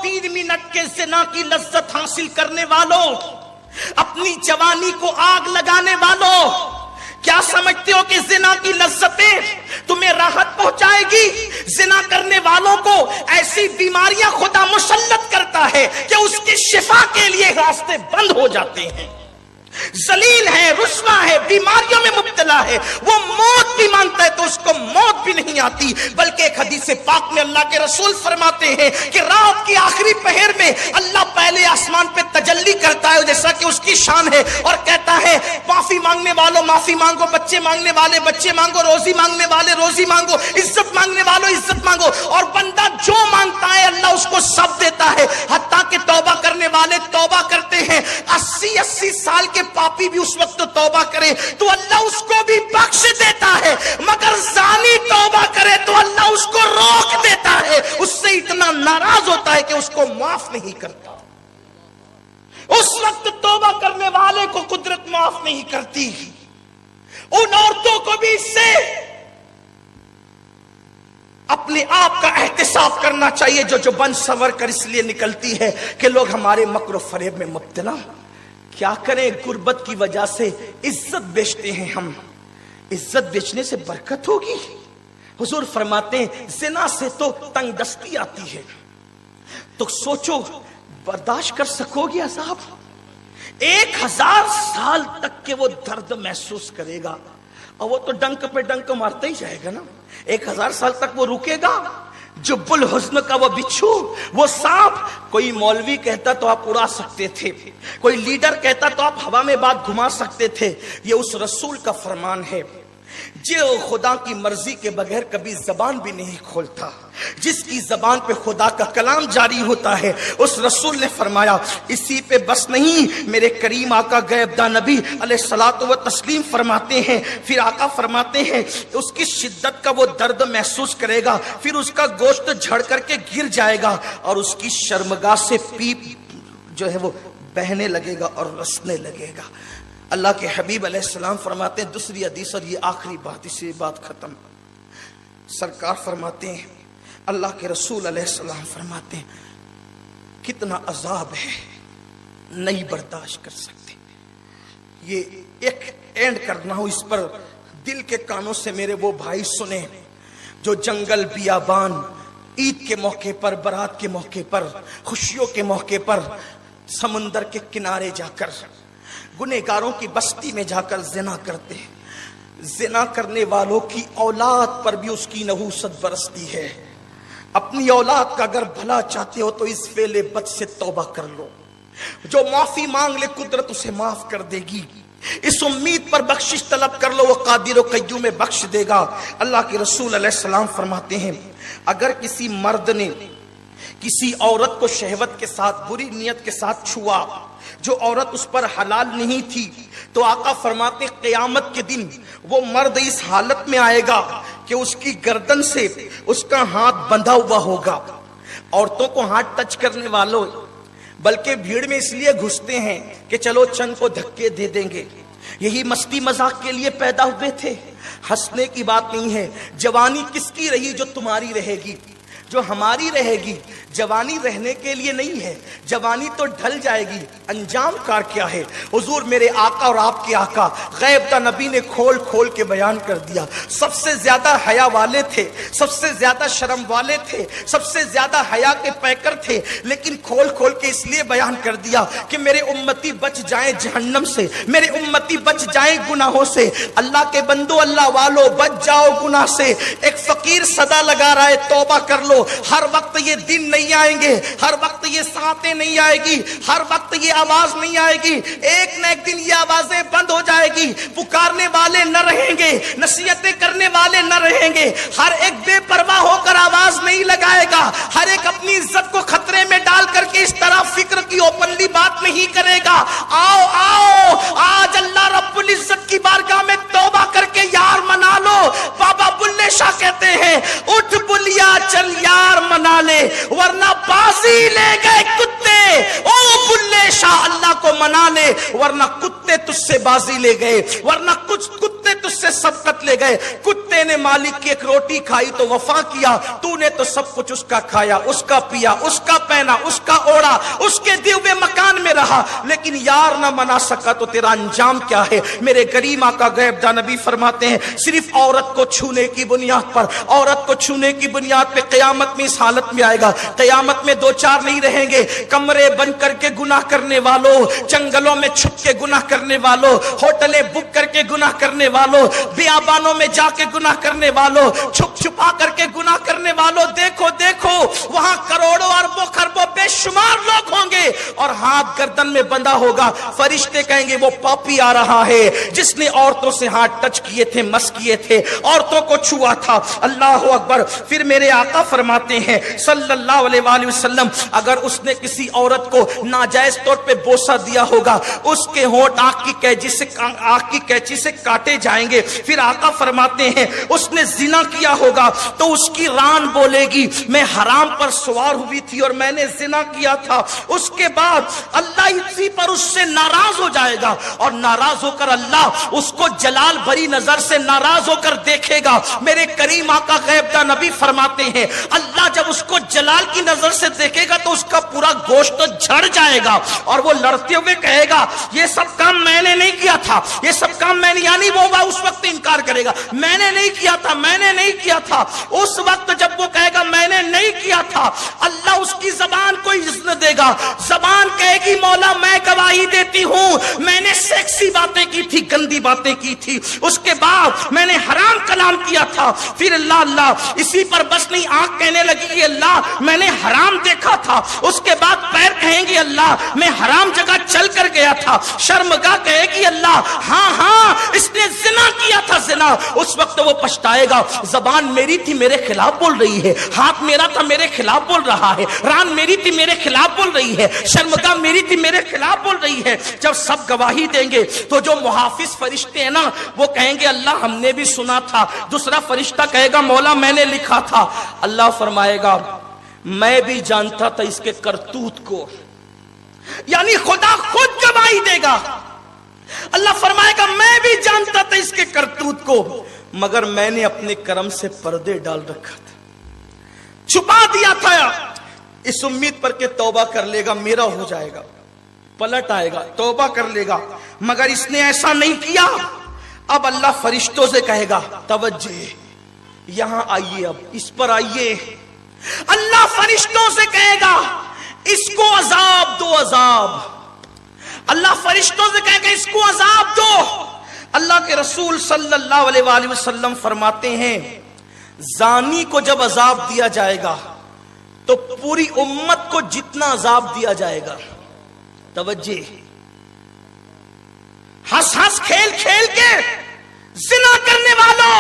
2-3 minute के ज़िना की लज्जत हासिल करने वालों, अपनी जवानी को आग लगाने वालों, क्या समझते हो कि ज़िना की लज्जतें तुम्हें राहत पहुंचाएगी? ज़िना करने वालों को ऐसी बीमारियां खुदा मुसल्लत करता है कि उसकी शिफा के लिए रास्ते बंद हो जाते हैं। जलील है, रुस्वा है, बीमारियों में मुब्तला है, वो मौत भी मांगता है तो उसको मौत भी नहीं आती। बल्कि एक हदीस पाक में अल्लाह के रसूल फरमाते हैं कि रात की आखिरी पहर में अल्लाह पहले आसमान पे तजल्ली करता है जैसा कि उसकी शान है, और कहता है माफी मांगने वालों माफी मांगो, बच्चे मांगने वाले बच्चे मांगो, रोजी मांगने वाले रोजी मांगो, इज्जत मांगने वालों इज्जत मांगो। और बंदा जो मांगता है अल्लाह उसको सब देता है, हत्ता कि तौबा करने वाले तौबा करते हैं। 80-80 साल के पापी भी उस वक्त तौबा करे तो अल्लाह उसको भी बख्श देता है, मगर जानी तौबा करे तो अल्लाह उसको रोक देता है, उससे इतना नाराज होता है कि उसको माफ नहीं करता। उस वक्त तौबा करने वाले को कुदरत माफ नहीं करती। उन औरतों को भी इससे अपने आप का एहतिसाब करना चाहिए जो बन सवर कर इसलिए निकलती है कि लोग हमारे मक्र फरेब में मुब्तला। क्या करें, गुर्बत की वजह से इज्जत बेचते हैं हम। इज्जत बेचने से बरकत होगी? हुजूर फरमाते हैं ज़िना से तो तंगदस्ती आती है, तो सोचो बर्दाश्त कर सकोगे अज़ाब? 1000 साल तक के वो दर्द महसूस करेगा, और वो तो डंक पे डंक मारता ही जाएगा ना। 1000 साल तक वो रुकेगा? जुब्बुल हुस्न का वो बिच्छू, वो सांप, कोई मौलवी कहता तो आप उड़ा सकते थे, कोई लीडर कहता तो आप हवा में बात घुमा सकते थे। ये उस रसूल का फरमान है जो खुदा की मर्जी के बगैर कभी जबान भी नहीं खोलता, जिसकी जबान पे खुदा का कलाम जारी होता है। उस रसूल ने फरमाया इसी पे बस नहीं, मेरे करीम आका गैबदा नबी अलैहिस्सलातु व तस्लीम फरमाते हैं, फिर आका फरमाते हैं उसकी शिद्दत का वो दर्द महसूस करेगा, फिर उसका गोश्त झड़ करके गिर जाएगा और उसकी शर्मगाह से पीप जो है वो बहने लगेगा और रसने लगेगा। अल्लाह के हबीब अलैहिस्सलाम फरमाते हैं, दूसरी हदीस और ये आखिरी बात, इससे बात खत्म। सरकार फरमाते हैं, अल्लाह के रसूल अलैहिस्सलाम फरमाते हैं कितना अजाब है, नहीं बर्दाश्त कर सकते। ये एक एंड करना हो इस पर, दिल के कानों से मेरे वो भाई सुने जो जंगल बियाबान ईद के मौके पर, बारात के मौके पर, खुशियों के मौके पर समुंदर के किनारे जाकर, गुनहगारों की बस्ती में जाकर जिना करते हैं। जिना करने वालों की औलाद पर भी उसकी नहूसत बरसती है। अपनी औलाद का अगर भला चाहते हो तो इस फेले बद से तौबा कर लो, जो माफी मांग ले कुदरत उसे माफ कर देगी। इस उम्मीद पर बख्शिश तलब कर लो, वो कादिर व कय्यूम में बख्श देगा। अल्लाह के रसूल अलैहिस्सलाम फरमाते हैं अगर किसी मर्द ने किसी औरत को शहवत के साथ, बुरी नियत के साथ छुआ, जो औरत उस पर हलाल नहीं थी, तो आका फरमाते क़यामत के दिन वो मर्द इस हालत में आएगा कि उसकी गर्दन से उसका हाथ बंधा हुआ होगा। औरतों को हाथ टच करने वालों बल्कि भीड़ में इसलिए घुसते हैं कि चलो चंद को धक्के दे देंगे, यही मस्ती मजाक के लिए पैदा हुए थे। हंसने की बात नहीं है। जवानी किसकी रही? जो तुम्हारी रहेगी, जो हमारी रहेगी। जवानी रहने के लिए नहीं है, जवानी तो ढल जाएगी। अंजाम कार क्या है? हुजूर मेरे आका और आपके आका गैबदा नबी ने खोल खोल के बयान कर दिया। सबसे ज्यादा हया वाले थे, सबसे ज्यादा शर्म वाले थे, सबसे ज्यादा हया के पैकर थे, लेकिन खोल खोल के इसलिए बयान कर दिया कि मेरे उम्मती बच जाएं जहन्नम से, मेरे उम्मती बच जाएं गुनाहों से। अल्लाह के बंदो, अल्लाह वालों, बच जाओ गुनाह से। एक फकीर सदा लगा रहा है तौबा कर लो। हर वक्त ये दिन नहीं आएंगे, हर वक्त ये सातें नहीं आएगी, हर वक्त ये आवाज नहीं आएगी। एक न एक दिन ये आवाजें बंद हो जाएगी। पुकारने वाले न रहेंगे, नसीहतें करने वाले न रहेंगे। हर एक बेपरवाह होकर आवाज नहीं लगाएगा, हर एक अपनी इज्जत को खतरे में डाल करके इस तरह फिक्र की ओपनली बात नहीं करेगा। आओ आओ, आज अल्लाह रब्बुल इज्जत की बारगाह में तौबा करके यार मना लो। बाबा बुल्ले शाह कहते हैं उठ बुलिया चल यार मना ले, वरना बाजी ले गए कुत्ते। ओ बुल्ले शाह अल्लाह को मना ले, वरना कुत्ते तुझसे बाजी ले गए, वरना कुछ कुत्ते तुझसे से सबकत ले गए। कुत्ते ने मालिक की एक रोटी खाई तो वफा किया, तूने तो सब कुछ उसका खाया, उसका पिया, उसका पहना, उसका ओढ़ा, उसके दिए हुए मकान में रहा, लेकिन यार ना मना सका तो तेरा अंजाम क्या है? मेरे करीम आका गैबदा नबी फरमाते हैं, सिर्फ औरत को छूने की बुनियाद पर, औरत को छूने की बुनियाद पे क़यामत में इस हालत में आएगा। क़यामत में दो चार नहीं रहेंगे, कमरे बंद करके गुनाह करने वालों, जंगलों में छुप के गुनाह करने वालों, होटलें बुक करके गुनाह करने वालों, बियाबानों में जाके गुनाह करने वालों, छुप छुपा करके गुनाह करने वालों, देखो देखो वहां करोड़ों अरबों खरबों बेशुमार लोग होंगे और हाथ गर्दन में बंधा होगा। फरिश्ते कहेंगे वो पापी आ रहा है जिसने औरतों से हाथ टच किए थे, मस किए थे, औरतों को छुआ था। अल्लाह अकबर। फिर मेरे आका फरमाते हैं सल्लल्लाहु अलैहि वसल्लम, अगर उसने किसी औरत को नाजायज तौर पे बोसा दिया होगा, उसके होंठ आंख की कैंची से काटे जाएंगे। फिर आका फरमाते हैं उसने जिना किया होगा तो उसकी रान बोलेगी मैं हराम पर सवार हुई थी और मैंने जिना किया था। उसके बाद अल्लाह इसी पर उससे नाराज हो जाएगा और नाराज होकर अल्लाह उसको जलाल भरी नजर से नाराज होकर देखेगा। मेरे करीम आका गैबदा नबी फरमाते हैं अल्लाह जब उसको जलाल की नजर से देखेगा तो उसका पूरा गोश्त तो झड़ जाएगा और वो लड़ते हुए कहेगा ये सब काम मैंने नहीं किया था, ये सब काम मैंने, यानी वो उस वक्त इनकार करेगा मैंने नहीं किया था, मैंने नहीं किया था। उस वक्त जब वो कहेगा मैंने नहीं किया था, अल्लाह उसकी जबान को इज्जत देगा। जबान कहेगी मौला मैं गवाही देती हूं मैंने सेक्सी बातें की थी, गंदी बातें की थी, उसके बाद मैंने हराम कलाम किया था। फिर अल्लाह इसी पर बस नहीं, आंख कहने लगी अल्लाह मैंने हराम देखा था। उसके बाद पैर कहेंगे अल्लाह मैं हराम जगह चल कर गया था। शर्मगाह कहेगी अल्लाह हाँ हाँ इसने जिना किया था, जिना। उस वक्त वो पछताएगा जबान मेरी थी मेरे खिलाफ बोल रही है, हाथ मेरा था मेरे खिलाफ बोल रहा है, रान मेरी थी मेरे खिलाफ बोल रही है, शर्मगाह मेरी थी मेरे खिलाफ बोल रही है। जब सब गवाही देंगे तो जो मुहाफिज फरिश्ते हैं ना वो कहेंगे अल्लाह हमने भी सुना था। दूसरा फरिश्ता कहेगा मौला मैंने लिखा था। अल्लाह फरमाएगा मैं भी जानता था इसके करतूत को, यानी खुदा खुद गवाही देगा। अल्लाह फरमाएगा मैं भी जानता था इसके करतूत को, मगर मैंने अपने कर्म से पर्दे डाल रखा था, छुपा दिया था, इस उम्मीद पर के तौबा कर लेगा मेरा हो जाएगा, पलट आएगा, तौबा कर लेगा, मगर इसने ऐसा नहीं किया। अब अल्लाह फरिश्तों से कहेगा तवज्जे यहां आइए, अब इस पर आइए। अल्लाह फरिश्तों से कहेगा इसको अजाब दो, अजाब। अल्लाह फरिश्तों से कहेगा इसको अजाब दो। अल्लाह के रसूल सल्लल्लाहु अलैहि वसल्लम फरमाते हैं जानी को जब अजाब दिया जाएगा तो पूरी उम्मत को जितना अजाब दिया जाएगा, तवज्जे, हंस हंस खेल खेल के जिना करने वालों,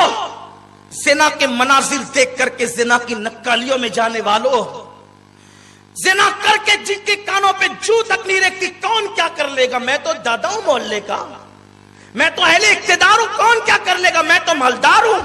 जिना के मनाजिर देख करके जिना की नक्कालियों में जाने वालों, जिना करके जिनके कानों पे जू तक नहीं रखती, कौन क्या कर लेगा, मैं तो दादा हूं मोहल्ले का, मैं तो अहले इख्तिदार हूं, कौन क्या कर लेगा, मैं तो मालदार हूं,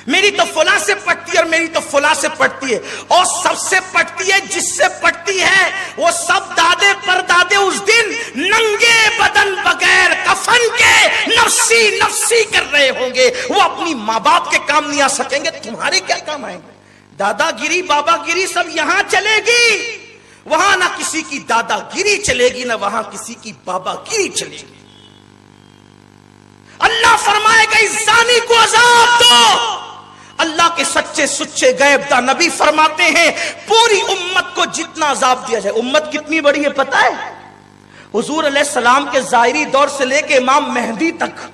मेरी तो फुला से पटती है और मेरी तो फुला से पटती है, और सबसे पटती है जिससे पटती है वो सब दादे परदादे उस दिन नंगे बदन बगैर कफन के नफ्सी नफ्सी कर रहे होंगे। वो अपनी माँ बाप के काम नहीं आ सकेंगे, तुम्हारे क्या काम आएंगे? दादागिरी बाबागिरी सब यहां चलेगी, वहां ना किसी की दादागिरी चलेगी ना वहां किसी की बाबागिरी चलेगी। अल्लाह फरमाएगा इस जानी को अजाब दो। अल्लाह के सच्चे सुच्चे गैबदा नबी फरमाते हैं पूरी उम्मत को जितना अजाब दिया जाए। उम्मत कितनी बड़ी है पता है? हुजूर अलैहिस्सलाम के ज़ाहिरी दौर से लेके इमाम मेहदी तक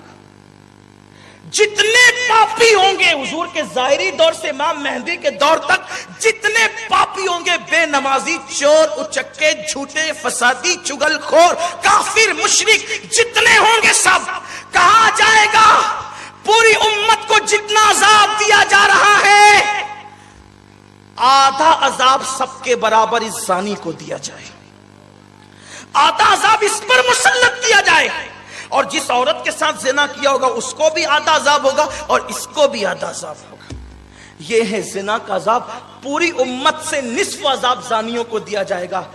जितने पापी होंगे, हुजूर के ज़ाहिरी दौर से इमाम मेहदी के दौर तक जितने पापी होंगे, बेनमाजी, चोर, उचक्के, झूठे, फसादी, चुगलखोर, काफिर, मुशरिक जितने होंगे सब कहा जाएगा पूरी उम्मत को जितना अजाब दिया जा रहा है आधा अजाब सबके बराबर इस जानी को दिया जाए, आधा अजाब इस पर मुसल्लत किया जाए, और जिस औरत के साथ ज़िना किया होगा उसको भी आधा अजाब होगा और इसको भी आधा अजाब होगा। यह है ज़िना का अजाब, पूरी उम्मत से निस्फ अजाब जानियों को दिया जाएगा।